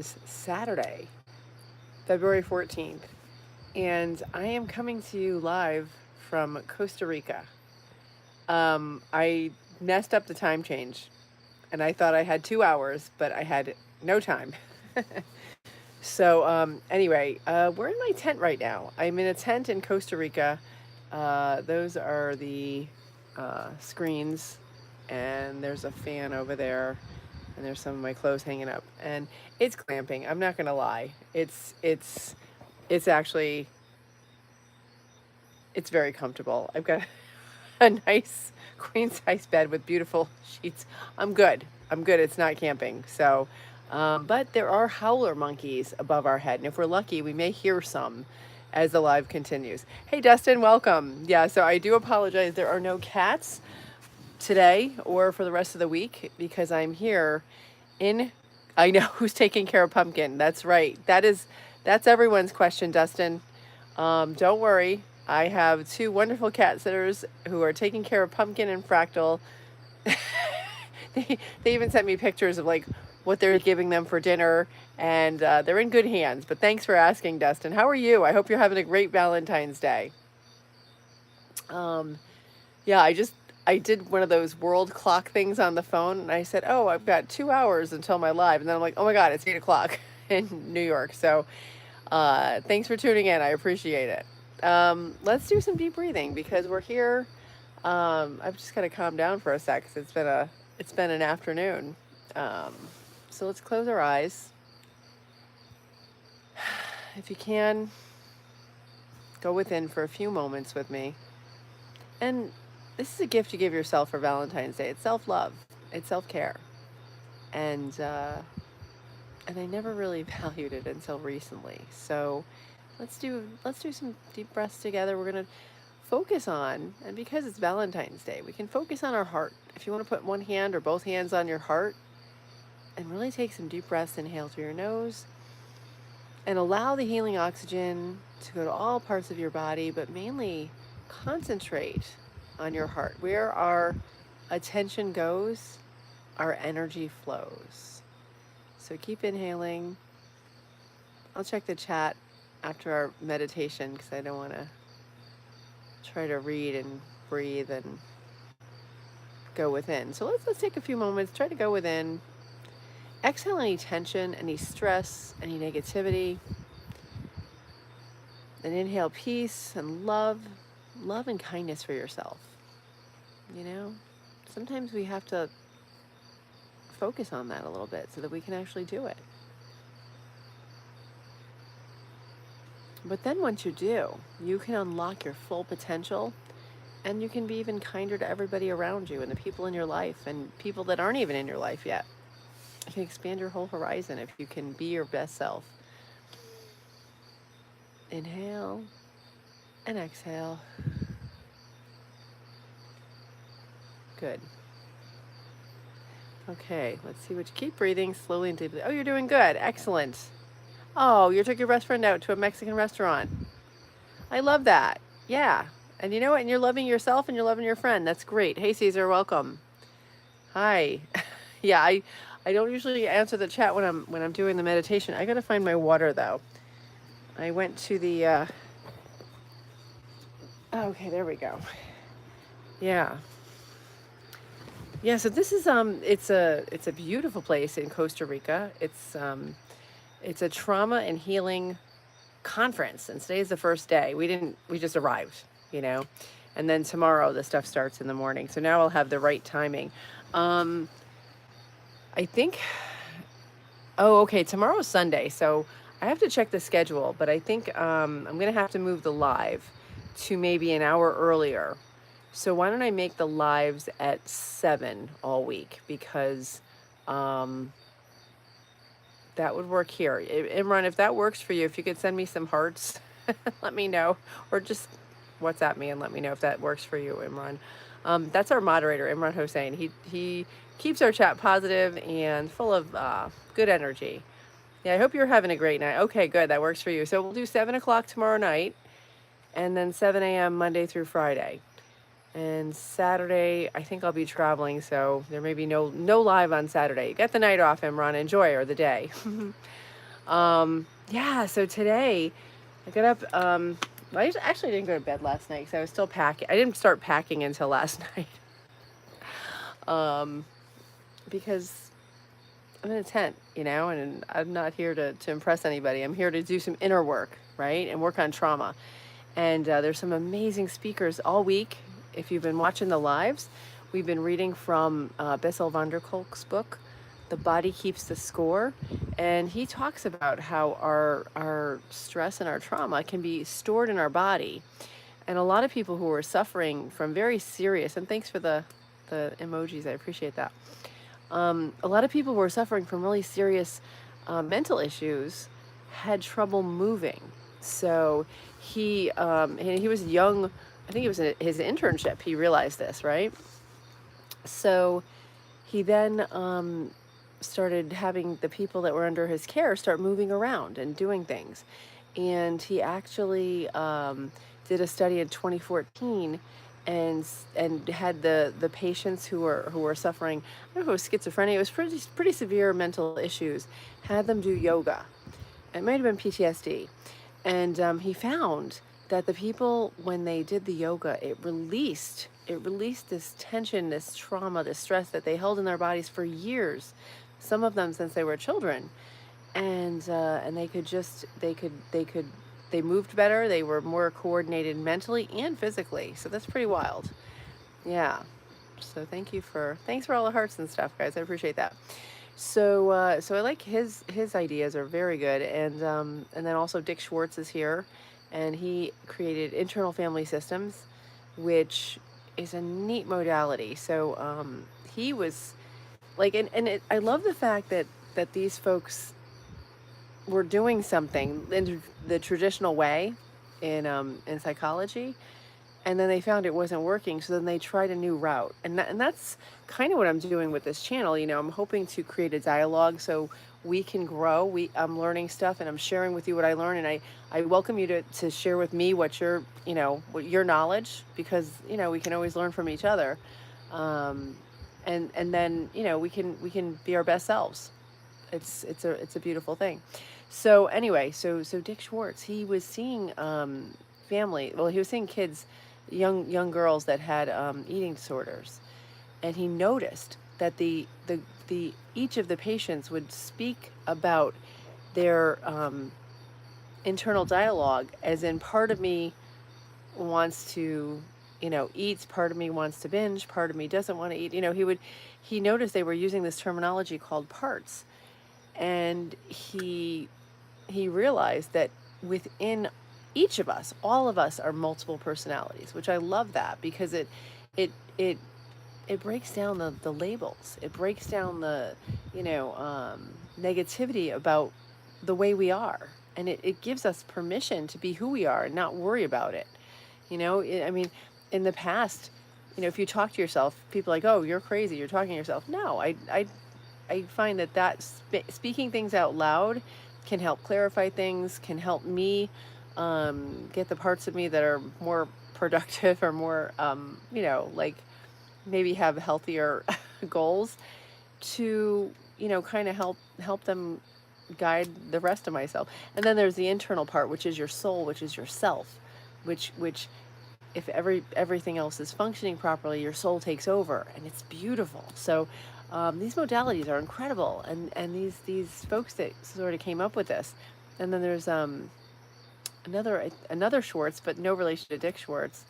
is Saturday, February 14th, and I am coming to you live from Costa Rica. I messed up the time change, and I thought I had 2 hours, but I had no time. So, we're in my tent right now. I'm in a tent in Costa Rica. Those are the screens, and there's a fan over there, and there's some of my clothes hanging up. And it's glamping. I'm not gonna lie. It's actually it's very comfortable. I've got a nice queen size bed with beautiful sheets. I'm good. I'm good. It's not camping. But there are howler monkeys above our head, and if we're lucky, we may hear some as the live continues. Hey, Dustin, welcome. Yeah, so I do apologize. There are no cats today or for the rest of the week because I'm here in. I know who's taking care of Pumpkin. That's right. That's everyone's question, Dustin. Don't worry. I have two wonderful cat sitters who are taking care of Pumpkin and Fractal. They even sent me pictures of like what they're giving them for dinner, and they're in good hands. But thanks for asking, Dustin. How are you? I hope you're having a great Valentine's Day. Um, yeah, I did one of those world clock things on the phone, and I said, "Oh, I've got 2 hours until my live," and then I'm like, "Oh my God, it's 8 o'clock in New York." So, thanks for tuning in. I appreciate it. Let's do some deep breathing because we're here. I've just got to calm down for a sec because it's been an afternoon. Um, so let's close our eyes. If you can, go within for a few moments with me. And this is a gift you give yourself for Valentine's Day. It's self-love. It's self-care. And I never really valued it until recently. So let's do some deep breaths together. We're gonna focus on, and because it's Valentine's Day, we can focus on our heart. If you want to put one hand or both hands on your heart and really take some deep breaths, inhale through your nose and allow the healing oxygen to go to all parts of your body, but mainly concentrate on your heart. Where our attention goes, our energy flows. So keep inhaling. I'll check the chat after our meditation because I don't want to try to read and breathe and go within. So let's take a few moments, try to go within. Exhale any tension, any stress, any negativity. And inhale peace and love and kindness for yourself. You know, sometimes we have to focus on that a little bit so that we can actually do it. But then once you do, you can unlock your full potential and you can be even kinder to everybody around you and the people in your life and people that aren't even in your life yet. You can expand your whole horizon if you can be your best self. Inhale and exhale. Good. Okay, let's see what you keep breathing slowly and deeply. Oh, you're doing good. Excellent. Oh, you took your best friend out to a Mexican restaurant. I love that. Yeah. And you know what? And you're loving yourself and you're loving your friend. That's great. Hey, Caesar, welcome. Hi. Yeah, I don't usually answer the chat when I'm doing the meditation. I got to find my water though. I went to the okay, there we go. Yeah. Yeah, so this is it's a beautiful place in Costa Rica. It's a trauma and healing conference, and today's the first day. We just arrived, you know. And then tomorrow the stuff starts in the morning. So now I'll have the right timing. I think oh, okay, tomorrow's Sunday. So I have to check the schedule, but I think I'm going to have to move the live to maybe an hour earlier. So why don't I make the lives at 7 all week because that would work here. Imran, if that works for you, if you could send me some hearts, let me know. Or just WhatsApp me and let me know if that works for you, Imran. That's our moderator, Imran Hossain. He keeps our chat positive and full of good energy. Yeah, I hope you're having a great night. Okay, good. That works for you. So we'll do 7 o'clock tomorrow night and then 7 a.m. Monday through Friday. And Saturday, I think I'll be traveling, so there may be no live on Saturday. Get the night off, Imran. Enjoy, or the day. Yeah, so today I got up. Well, I actually didn't go to bed last night because I was still packing. I didn't start packing until last night. Um, because I'm in a tent, and I'm not here to impress anybody. I'm here to do some inner work, right? And work on trauma. And there's some amazing speakers all week. If you've been watching the lives, we've been reading from Bessel van der Kolk's book, The Body Keeps the Score. And he talks about how our stress and our trauma can be stored in our body. And a lot of people who are suffering from very serious, and thanks for the emojis, I appreciate that. A lot of people who are suffering from really serious mental issues had trouble moving. So he was young. I think it was his internship. He realized this, right? So he then started having the people that were under his care start moving around and doing things. And he actually did a study in 2014 and had the patients who were suffering, I don't know if it was schizophrenia, it was pretty severe mental issues, had them do yoga. It might have been PTSD. And he found that the people, when they did the yoga, it released this tension, this trauma, this stress that they held in their bodies for years, some of them since they were children. And they moved better, they were more coordinated mentally and physically. So that's pretty wild. Yeah. So thanks for all the hearts and stuff, guys. I appreciate that. So I like his ideas are very good, and then also Dick Schwartz is here, and he created internal family systems, which is a neat modality. So he was like, I love the fact that these folks were doing something in the traditional way in psychology, and then they found it wasn't working, so then they tried a new route, and that's kind of what I'm doing with this channel. I'm hoping to create a dialogue so we can grow. I'm learning stuff, and I'm sharing with you what I learn, and I welcome you to share with me what your knowledge, because we can always learn from each other. And then we can be our best selves. It's a beautiful thing. So anyway, so Dick Schwartz, he was seeing he was seeing kids, young girls that had eating disorders, and he noticed that the each of the patients would speak about their internal dialogue, as in, part of me wants to eat, part of me wants to binge, part of me doesn't want to eat. He noticed they were using this terminology called parts, and he realized that within each of us, all of us are multiple personalities, which I love that, because it it it breaks down the labels. It breaks down the negativity about the way we are, and it gives us permission to be who we are and not worry about it. I mean, in the past, if you talk to yourself, people are like, oh, you're crazy, you're talking to yourself. No, I find that speaking things out loud can help clarify things, can help me get the parts of me that are more productive, or more, like, maybe have healthier goals, to, kind of help them guide the rest of myself. And then there's the internal part, which is your soul, which is yourself, which if everything else is functioning properly, your soul takes over, and it's beautiful. So these modalities are incredible, and these folks that sort of came up with this. And then there's another Schwartz, but no relation to Dick Schwartz.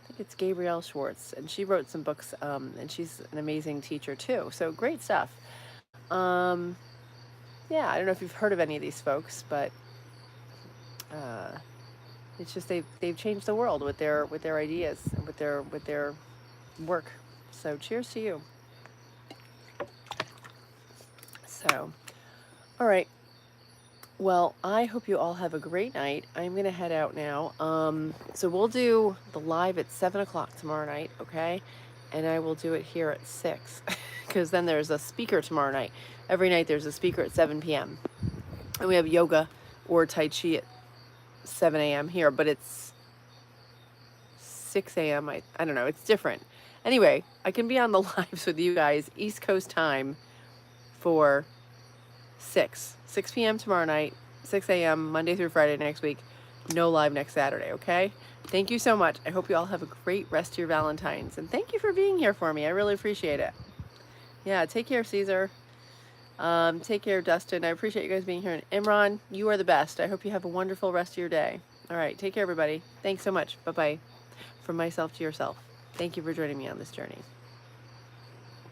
I think it's Gabrielle Schwartz, and she wrote some books, and she's an amazing teacher too. So great stuff. Yeah, I don't know if you've heard of any of these folks, but it's just they've changed the world with their ideas and with their work. So cheers to you. So, all right. Well, I hope you all have a great night. I'm going to head out now. So we'll do the live at 7 o'clock tomorrow night, okay? And I will do it here at 6, because then there's a speaker tomorrow night. Every night there's a speaker at 7 p.m. And we have yoga or Tai Chi at 7 a.m. here, but it's 6 a.m. I don't know. It's different. Anyway, I can be on the lives with you guys East Coast time for 6 p.m. tomorrow night, 6 a.m. Monday through Friday next week. No live next Saturday, okay? Thank you so much. I hope you all have a great rest of your Valentine's. And thank you for being here for me. I really appreciate it. Yeah, take care, Caesar. Take care, Dustin. I appreciate you guys being here. And Imran, you are the best. I hope you have a wonderful rest of your day. All right, take care, everybody. Thanks so much. Bye-bye. From myself to yourself. Thank you for joining me on this journey.